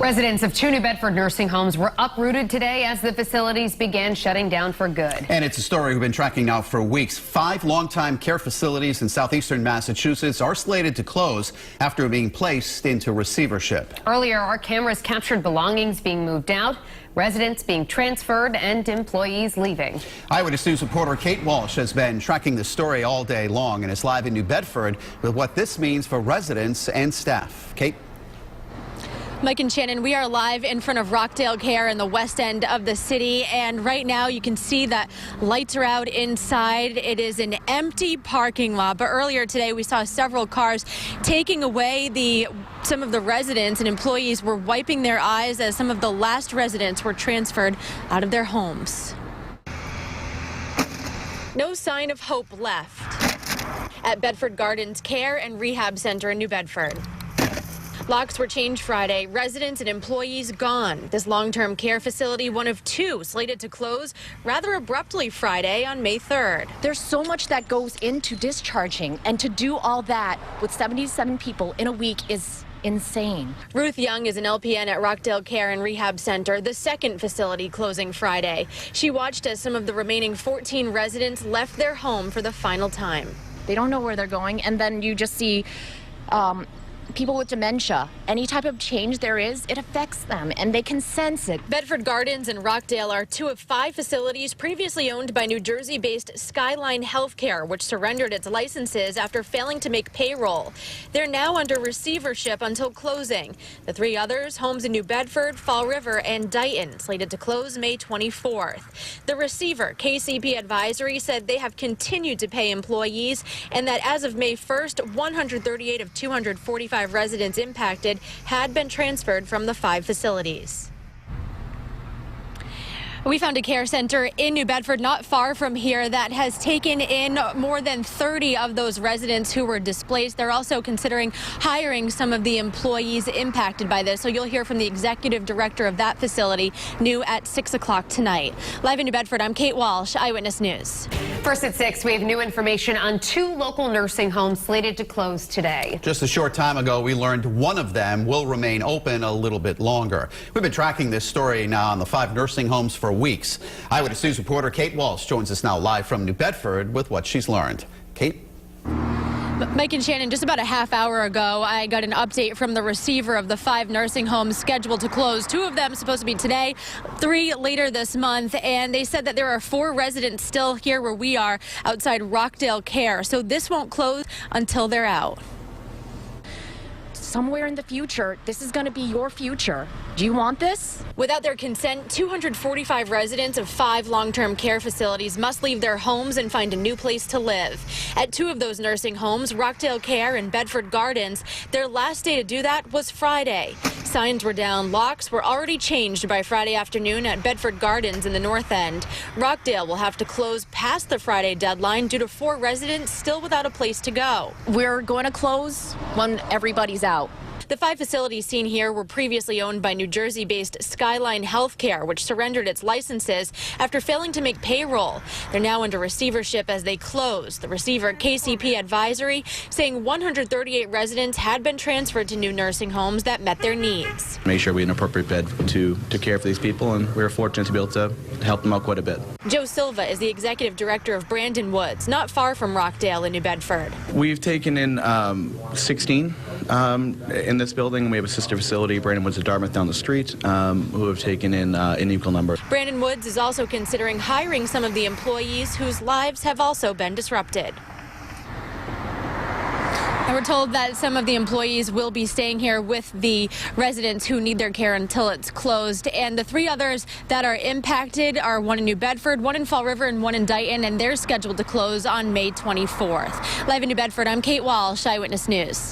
Residents of 2 New Bedford nursing homes were uprooted today as the facilities began shutting down for good. And it's a story we've been tracking now for weeks. 5 long-time care facilities in southeastern Massachusetts are slated to close after being placed into receivership. Earlier, our cameras captured belongings being moved out, residents being transferred, and employees leaving. Eyewitness News reporter Kate Walsh has been tracking the story all day long and is live in New Bedford with what this means for residents and staff. Kate? Mike and Shannon, we are live in front of Rockdale Care in the west end of the city, and right now you can see that lights are out inside. It is an empty parking lot, but earlier today we saw several cars taking away some of the residents, and employees were wiping their eyes as some of the last residents were transferred out of their homes. No sign of hope left at Bedford Gardens Care and Rehab Center in New Bedford. Locks were changed Friday. Residents and employees gone. This long-term care facility, one of 2 slated to close rather abruptly Friday on May 3rd. There's so much that goes into discharging, and to do all that with 77 people in a week is insane. Ruth Young is an LPN at Rockdale Care and Rehab Center, the second facility closing Friday. She watched as some of the remaining 14 residents left their home for the final time. They don't know where they're going, and then you just see people with dementia. Any type of change there is, it affects them, and they can sense it. Bedford Gardens and Rockdale are 2 of 5 facilities previously owned by New Jersey-based Skyline Healthcare, which surrendered its licenses after failing to make payroll. They're now under receivership until closing. The 3 others, homes in New Bedford, Fall River, and Dighton, slated to close May 24th. The receiver, KCP Advisory, said they have continued to pay employees and that as of May 1st, 138 of 245 residents impacted had been transferred from the 5 facilities. We found a care center in New Bedford not far from here that has taken in more than 30 of those residents who were displaced. They're also considering hiring some of the employees impacted by this. So you'll hear from the executive director of that facility, new at 6 o'clock tonight. Live in New Bedford, I'm Kate Walsh, Eyewitness News. First at 6, we have new information on 2 local nursing homes slated to close today. Just a short time ago, we learned one of them will remain open a little bit longer. We've been tracking this story now on the 5 nursing homes for weeks. Eyewitness News reporter Kate Walsh joins us now live from New Bedford with what she's learned. Kate? Mike and Shannon, just about a half hour ago, I got an update from the receiver of the 5 nursing homes scheduled to close. 2 of them supposed to be today, 3 later this month, and they said that there are 4 residents still here where we are outside Rockdale Care. So this won't close until they're out. Somewhere in the future, this is going to be your future. Do you want this? Without their consent, 245 residents of 5 long-term care facilities must leave their homes and find a new place to live. At 2 of those nursing homes, Rockdale Care and Bedford Gardens, their last day to do that was Friday. Signs were down, locks were already changed by Friday afternoon at Bedford Gardens in the north end. Rockdale will have to close past the Friday deadline due to 4 residents still without a place to go. We're going to close when everybody's out. The 5 facilities seen here were previously owned by New Jersey-based Skyline Healthcare, which surrendered its licenses after failing to make payroll. They're now under receivership as they close. The receiver, KCP Advisory, saying 138 residents had been transferred to new nursing homes that met their needs. Make sure we had an appropriate bed to care for these people, and we were fortunate to be able to help them out quite a bit. Joe Silva is the executive director of Brandon Woods, not far from Rockdale in New Bedford. We've taken in 16 in this building. We have a sister facility, Brandon Woods at Dartmouth down the street, who have taken in an equal number. Brandon Woods is also considering hiring some of the employees whose lives have also been disrupted. And we're told that some of the employees will be staying here with the residents who need their care until it's closed. And the 3 others that are impacted are 1 in New Bedford, 1 in Fall River, and 1 in Dighton, and they're scheduled to close on May 24th. Live in New Bedford, I'm Kate Walsh, Eyewitness News.